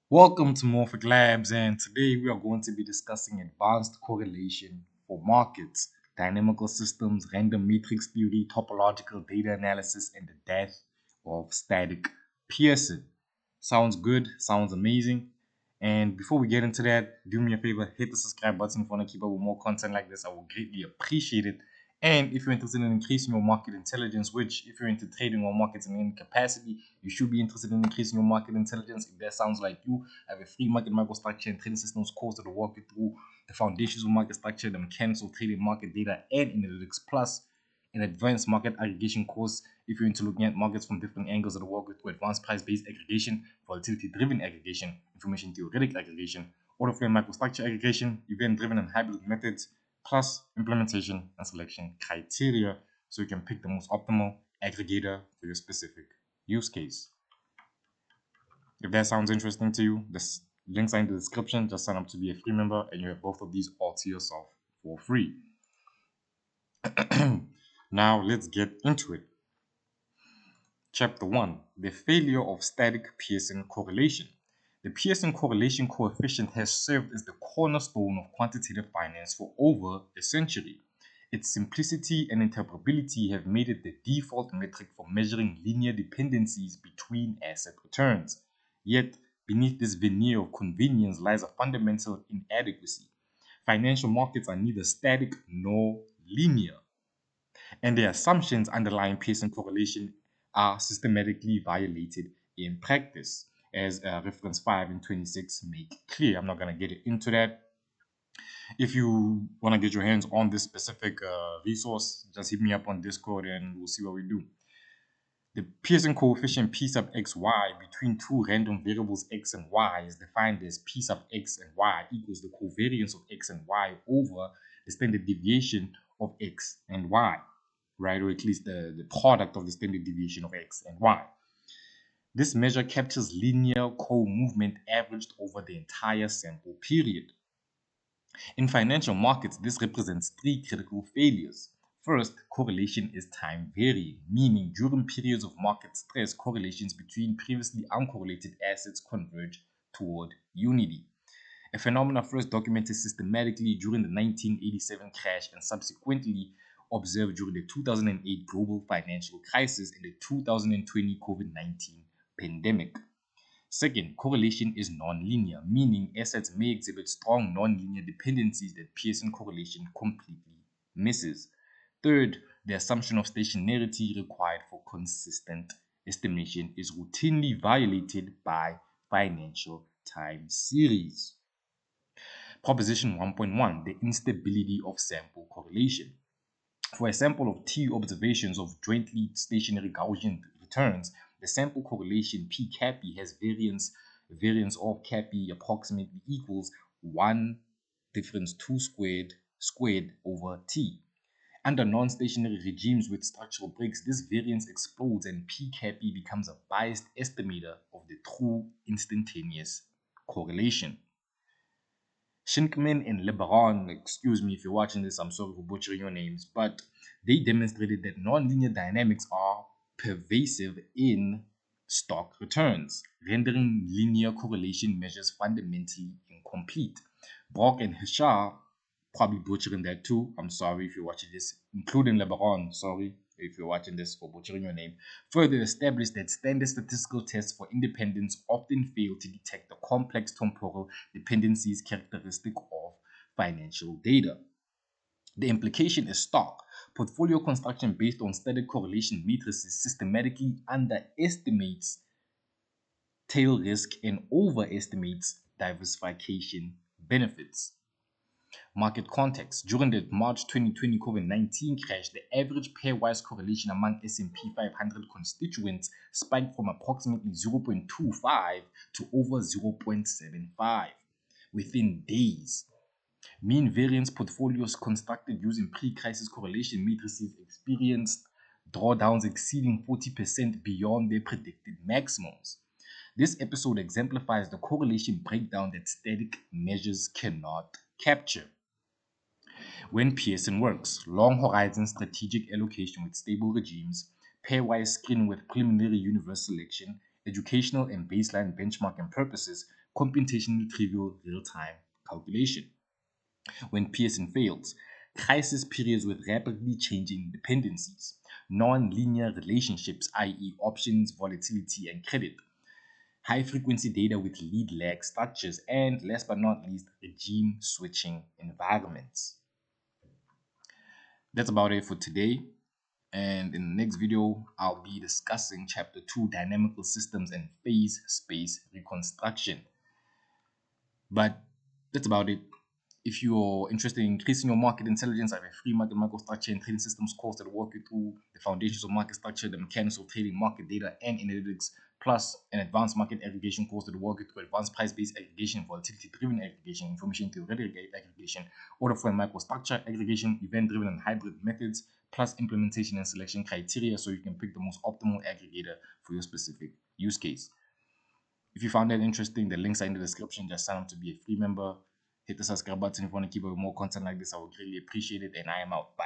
Welcome to Morphic Labs, and today we are going to be discussing advanced correlation for markets, dynamical systems, random matrix theory, topological data analysis, and the death of static Pearson. Sounds good, sounds amazing. And before we get into that, do me a favor, hit the subscribe button if you want to keep up with more content like this. I will greatly appreciate it. And if you're interested in increasing your market intelligence, which if you're into trading or markets in any capacity, you should be interested in increasing your market intelligence. If that sounds like you, I have a free market microstructure and trading systems course that will walk you through the foundations of market structure, the mechanics of trading market data, and analytics, plus an advanced market aggregation course if you're into looking at markets from different angles that will walk you through advanced price-based aggregation, volatility-driven aggregation, information theoretic aggregation, order flow microstructure aggregation, event-driven and hybrid methods, plus implementation and selection criteria so you can pick the most optimal aggregator for your specific use case. If that sounds interesting to you, the links are in the description. Just sign up to be a free member and you have both of these all to yourself for free. Now let's get into it. Chapter 1. The failure of static Pearson correlation. The Pearson correlation coefficient has served as the cornerstone of quantitative finance for over a century. Its simplicity and interoperability have made it the default metric for measuring linear dependencies between asset returns. Yet, beneath this veneer of convenience lies a fundamental inadequacy. Financial markets are neither static nor linear, and the assumptions underlying Pearson correlation are systematically violated in practice, as reference 5 and 26 make clear. I'm not going to get into that. If you want to get your hands on this specific resource, just hit me up on Discord and we'll see what we do. The Pearson coefficient P sub xy between two random variables x and y is defined as P sub x and y equals the covariance of x and y over the standard deviation of x and y, right? Or at least the product of the standard deviation of x and y. This measure captures linear co-movement averaged over the entire sample period. In financial markets, this represents three critical failures. First, correlation is time varying, meaning during periods of market stress, correlations between previously uncorrelated assets converge toward unity. A phenomenon first documented systematically during the 1987 crash and subsequently observed during the 2008 global financial crisis and the 2020 COVID-19 pandemic. Second, correlation is nonlinear, meaning assets may exhibit strong nonlinear dependencies that Pearson correlation completely misses. Third, the assumption of stationarity required for consistent estimation is routinely violated by financial time series. Proposition 1.1, the instability of sample correlation. For a sample of T observations of jointly stationary Gaussian returns, the sample correlation P CAPI has variance of CAPI approximately equals 1 difference 2 squared over T. Under non-stationary regimes with structural breaks, this variance explodes and P CAPI becomes a biased estimator of the true instantaneous correlation. Shinkman and Lebaron, excuse me if you're watching this, I'm sorry for butchering your names, but they demonstrated that nonlinear dynamics are pervasive in stock returns, rendering linear correlation measures fundamentally incomplete. Brock and Hishar, probably butchering that too. I'm sorry if you're watching this, including Lebaron, sorry if you're watching this for butchering your name, further established that standard statistical tests for independence often fail to detect the complex temporal dependencies characteristic of financial data. The implication is stark. Portfolio construction based on static correlation matrices systematically underestimates tail risk and overestimates diversification benefits. Market context. During the March 2020 COVID-19 crash, the average pairwise correlation among S&P 500 constituents spiked from approximately 0.25 to over 0.75 within days. Mean variance portfolios constructed using pre-crisis correlation matrices experienced drawdowns exceeding 40% beyond their predicted maximums. This episode exemplifies the correlation breakdown that static measures cannot capture. When Pearson works, long horizon strategic allocation with stable regimes, pairwise screening with preliminary universe selection, educational and baseline benchmarking purposes, computationally trivial real-time calculation. When Pearson fails, crisis periods with rapidly changing dependencies, non-linear relationships, i.e. options, volatility, and credit, high-frequency data with lead-lag structures, and last but not least, regime-switching environments. That's about it for today. And in the next video, I'll be discussing Chapter 2, Dynamical Systems and Phase Space Reconstruction. But that's about it. If you're interested in increasing your market intelligence, I have a free market microstructure and trading systems course that will walk you through the foundations of market structure, the mechanics of trading, market data, and analytics, plus an advanced market aggregation course that will walk you through advanced price-based aggregation, volatility-driven aggregation, information theoretic aggregation, order flow and microstructure aggregation, event-driven and hybrid methods, plus implementation and selection criteria so you can pick the most optimal aggregator for your specific use case. If you found that interesting, the links are in the description. Just sign up to be a free member. Hit the subscribe button if you want to keep up with more content like this. I would greatly appreciate it. And I am out. Bye.